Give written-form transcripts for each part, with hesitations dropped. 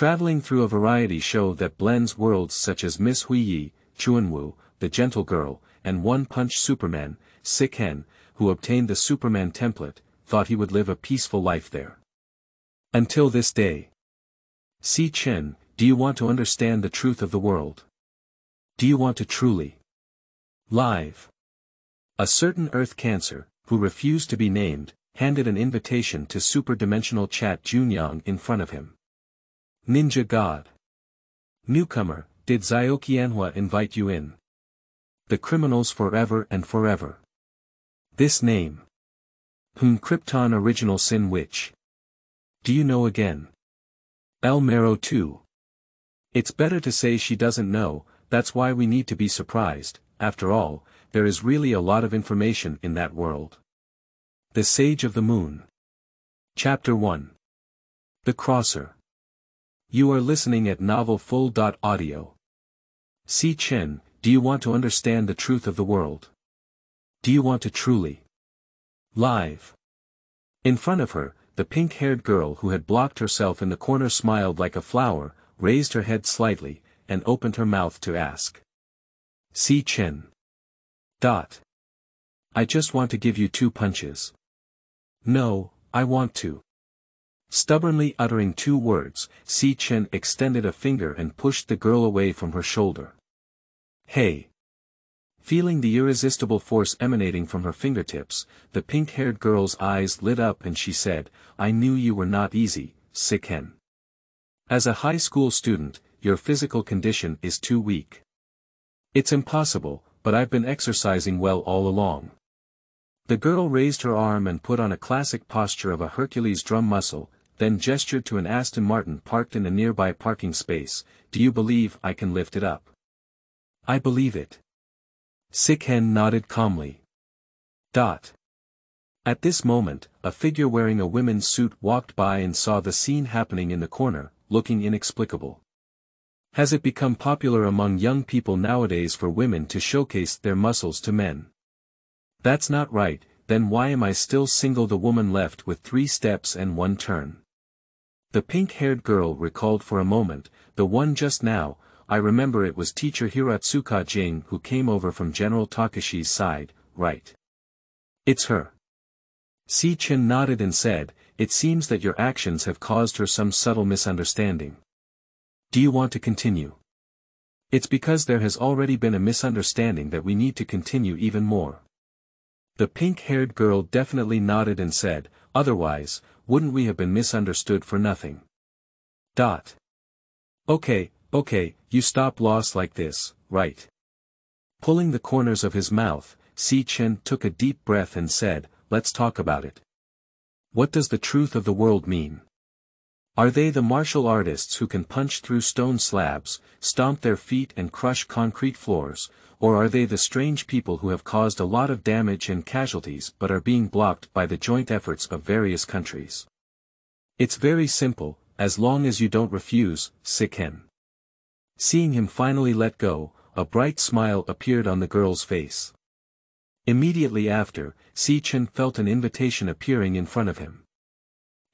Traveling through a variety show that blends worlds such as Miss Hui Ye, Chunwu, the Gentle Girl, and One Punch Superman, Sichen, who obtained the Superman template, thought he would live a peaceful life there. Until this day. Chen, do you want to understand the truth of the world? Do you want to truly live? A certain Earth Cancer, who refused to be named, handed an invitation to Super Dimensional Chat Junyang in front of him. Ninja God. Newcomer, did Xiaoqianhua invite you in? The criminals forever and forever. This name. KryptonOriginal Sin Witch. Do you know again? Mero II. It's better to say she doesn't know, that's why we need to be surprised. After all, there is really a lot of information in that world. The Sage of the Moon. Chapter 1. The Crosser. You are listening at Novel Full.audio. Chen, do you want to understand the truth of the world? Do you want to truly live? In front of her, the pink-haired girl who had blocked herself in the corner smiled like a flower, raised her head slightly, and opened her mouth to ask. Chen. I just want to give you 2 punches. No, I want to. Stubbornly uttering 2 words, Chen extended a finger and pushed the girl away from her shoulder. Hey! Feeling the irresistible force emanating from her fingertips, the pink-haired girl's eyes lit up and she said, I knew you were not easy, Chen. As a high school student, your physical condition is too weak. It's impossible, but I've been exercising well all along. The girl raised her arm and put on a classic posture of a Hercules drum muscle, then gestured to an Aston Martin parked in a nearby parking space. Do you believe I can lift it up? I believe it. Sichen nodded calmly. At this moment, a figure wearing a women's suit walked by and saw the scene happening in the corner, looking inexplicable. Has it become popular among young people nowadays for women to showcase their muscles to men? That's not right, then why am I still single? The woman left with 3 steps and 1 turn. The pink-haired girl recalled for a moment, the one just now. I remember it was teacher Hiratsuka Jing who came over from General Takashi's side, right? It's her. Chen nodded and said, it seems that your actions have caused her some subtle misunderstanding. Do you want to continue? It's because there has already been a misunderstanding that we need to continue even more. The pink-haired girl definitely nodded and said, otherwise, wouldn't we have been misunderstood for nothing? Okay, you stop loss like this, right? Pulling the corners of his mouth, Chen took a deep breath and said, let's talk about it. What does the truth of the world mean? Are they the martial artists who can punch through stone slabs, stomp their feet and crush concrete floors, or are they the strange people who have caused a lot of damage and casualties but are being blocked by the joint efforts of various countries? It's very simple, as long as you don't refuse, Chen. Seeing him finally let go, a bright smile appeared on the girl's face. Immediately after, Chen felt an invitation appearing in front of him.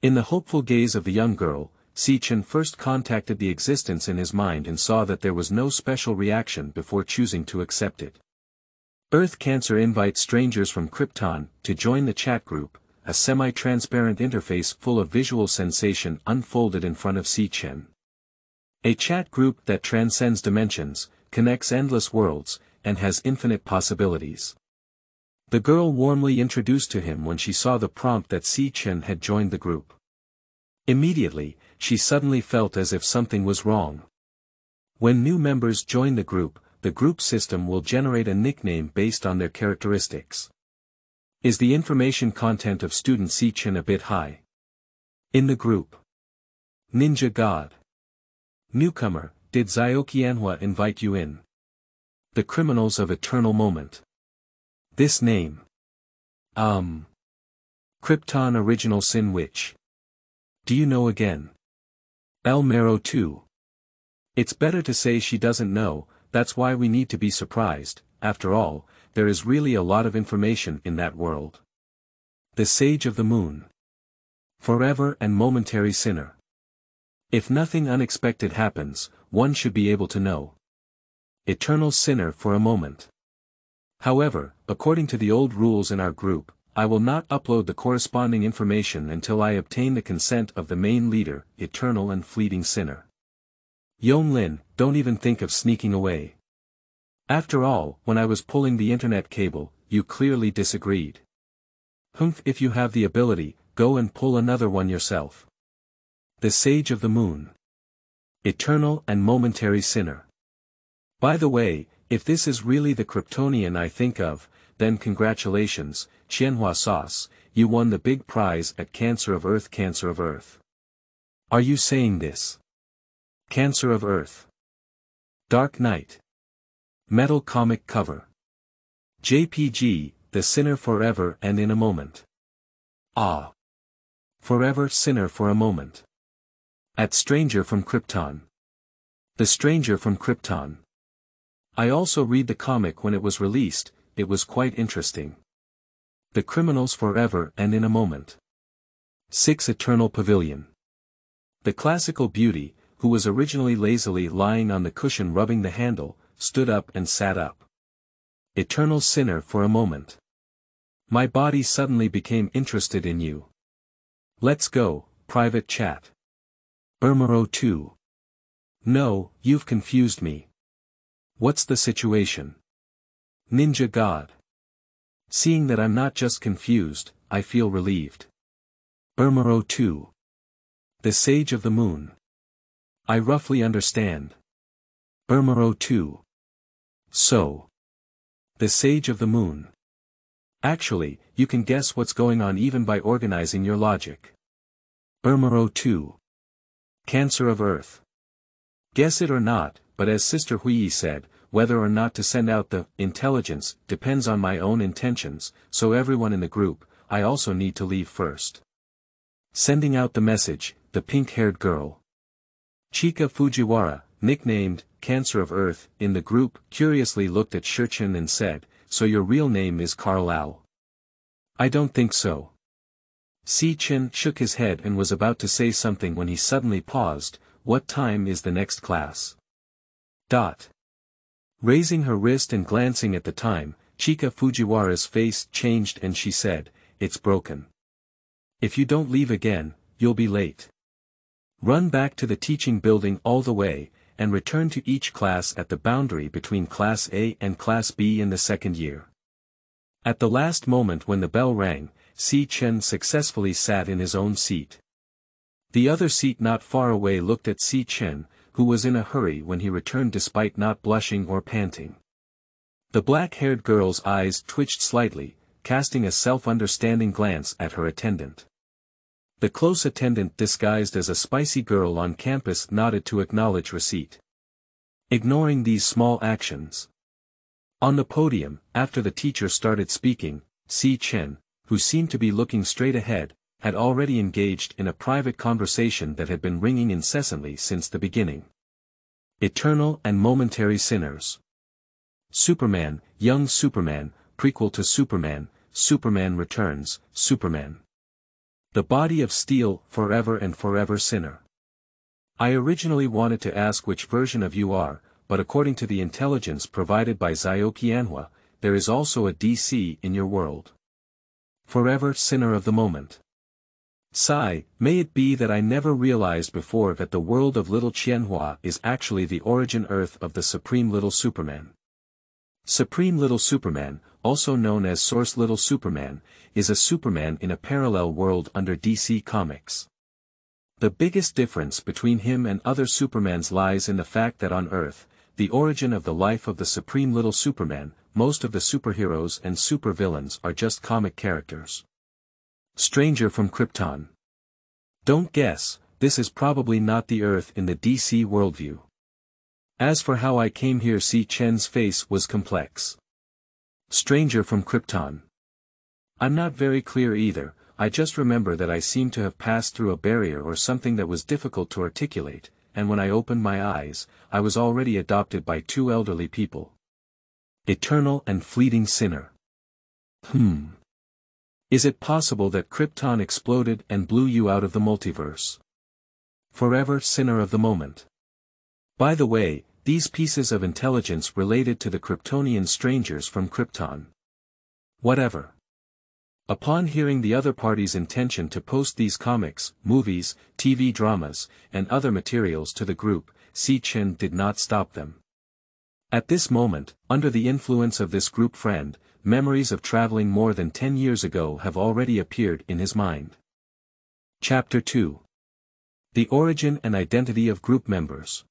In the hopeful gaze of the young girl, Chen first contacted the existence in his mind and saw that there was no special reaction before choosing to accept it. Earth Cancer invites strangers from Krypton to join the chat group. A semi-transparent interface full of visual sensation unfolded in front of Chen. A chat group that transcends dimensions, connects endless worlds, and has infinite possibilities. The girl warmly introduced to him when she saw the prompt that Chen had joined the group. Immediately, she suddenly felt as if something was wrong. When new members join the group system will generate a nickname based on their characteristics. Is the information content of student Chen a bit high? In the group. Ninja God. Newcomer, did Xiaoqianhua invite you in? The criminals of eternal moment. This name. KryptonOriginal Sin Witch. Do you know again? Mero II. It's better to say she doesn't know, that's why we need to be surprised. After all, there is really a lot of information in that world. The Sage of the Moon. Forever and momentary sinner. If nothing unexpected happens, one should be able to know. Eternal sinner for a moment. However, according to the old rules in our group, I will not upload the corresponding information until I obtain the consent of the main leader, eternal and fleeting sinner. Yonglin, don't even think of sneaking away. After all, when I was pulling the internet cable, you clearly disagreed. Humph, if you have the ability, go and pull another one yourself. The Sage of the Moon. Eternal and momentary sinner. By the way, if this is really the Kryptonian I think of, then congratulations, Xiaoqianhua sauce, you won the big prize at Cancer of Earth. Cancer of Earth. Are you saying this? Cancer of Earth. Dark Knight. Metal comic cover. JPG, the sinner forever and in a moment. Ah. Forever sinner for a moment. At Stranger from Krypton. The Stranger from Krypton. I also read the comic when it was released, it was quite interesting. The criminals forever and in a moment. 6 Eternal Pavilion. The classical beauty, who was originally lazily lying on the cushion rubbing the handle, stood up and sat up. Eternal sinner for a moment. My body suddenly became interested in you. Let's go, private chat. Mero II. No, you've confused me. What's the situation? Ninja God. Seeing that I'm not just confused, I feel relieved. Mero II. The Sage of the Moon. I roughly understand. Mero II. So. The Sage of the Moon. Actually, you can guess what's going on even by organizing your logic. Mero II. Cancer of Earth. Guess it or not, but as Sister Hui Ye said, whether or not to send out the intelligence depends on my own intentions, so everyone in the group, I also need to leave first. Sending out the message, the pink-haired girl. Chika Fujiwara, nicknamed Cancer of Earth, in the group, curiously looked at Sichen and said, so your real name is Carl? I don't think so. Sichen shook his head and was about to say something when he suddenly paused. What time is the next class? Raising her wrist and glancing at the time, Chika Fujiwara's face changed and she said, it's broken. If you don't leave again, you'll be late. Run back to the teaching building all the way, and return to each class at the boundary between Class A and Class B in the second year. At the last moment when the bell rang, Chen successfully sat in his own seat. The other seat not far away looked at Chen, who was in a hurry when he returned despite not blushing or panting. The black-haired girl's eyes twitched slightly, casting a self-understanding glance at her attendant. The close attendant disguised as a spicy girl on campus nodded to acknowledge receipt. Ignoring these small actions. On the podium, after the teacher started speaking, Chen, who seemed to be looking straight ahead, had already engaged in a private conversation that had been ringing incessantly since the beginning. Eternal and momentary sinners. Superman, young Superman, prequel to Superman, Superman Returns, Superman. The Body of Steel, forever and forever sinner. I originally wanted to ask which version of you are, but according to the intelligence provided by Xiaoqianhua, there is also a DC in your world. Forever sinner of the moment. Sigh, may it be that I never realized before that the world of little Qianhua is actually the origin Earth of the Supreme Little Superman. Supreme Little Superman, also known as Source Little Superman, is a Superman in a parallel world under DC Comics. The biggest difference between him and other Supermans lies in the fact that on Earth, the origin of the life of the Supreme Little Superman, most of the superheroes and supervillains are just comic characters. Stranger from Krypton. Don't guess, this is probably not the Earth in the DC worldview. As for how I came here, Chen's face was complex. Stranger from Krypton. I'm not very clear either, I just remember that I seemed to have passed through a barrier or something that was difficult to articulate, and when I opened my eyes, I was already adopted by 2 elderly people. Eternal and fleeting sinner. Is it possible that Krypton exploded and blew you out of the multiverse? Forever sinner of the moment. By the way, these pieces of intelligence related to the Kryptonian strangers from Krypton. Whatever. Upon hearing the other party's intention to post these comics, movies, TV dramas, and other materials to the group, Sichen did not stop them. At this moment, under the influence of this group friend, memories of traveling more than 10 years ago have already appeared in his mind. Chapter 2. The Origin and Identity of Group Members.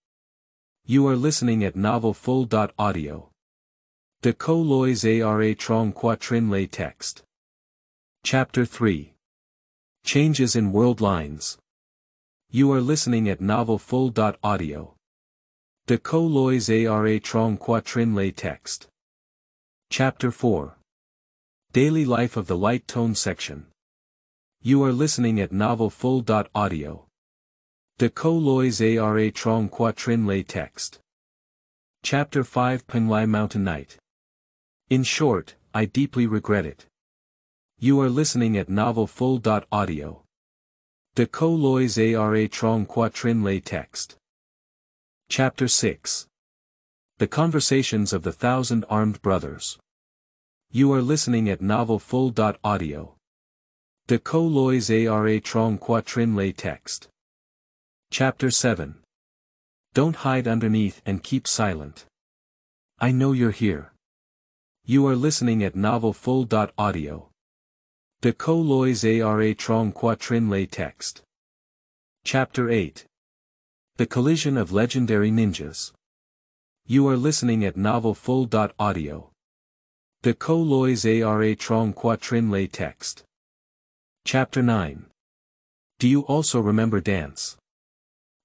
You are listening at Novel Full.audio. De Co Lois Ara Trong Quatrin Lay Text. Chapter 3. Changes in World Lines. You are listening at Novel Full.audio. De Co Lois Ara Trong Quatrin Lay Text. Chapter 4. Daily Life of the Light Tone Section. You are listening at Novel Full.audio. De Co Lois Ara Trong Quatrin Lay Text. Chapter 5 Penglai Mountain Night. In short, I deeply regret it. You are listening at Novel Full.audio. De Co Lois Ara Trong Quatrin Lay Text. Chapter 6. The Conversations of the Thousand Armed Brothers. You are listening at Novel Full.audio. De Co Lois Ara Trong Quatrin Lay Text. Chapter 7. Don't hide underneath and keep silent. I know you're here. You are listening at Novel Full.audio. De Co Lois Ara Trong Quatrin Lay Text. Chapter 8. The Collision of Legendary Ninjas. You are listening at Novel Full.audio. De Co Lois Ara Trong Quatrin Lay Text. Chapter 9. Do you also remember dance?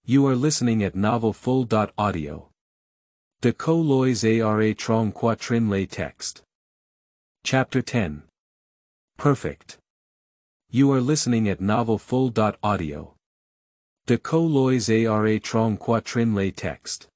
You are listening at Novel Full.audio. De Co Lois Ara Trong Quatrin Lay Text. Chapter 10. Perfect. You are listening at Novel Full.audio. De Co Lois Ara Trong Quatrin Lay Text.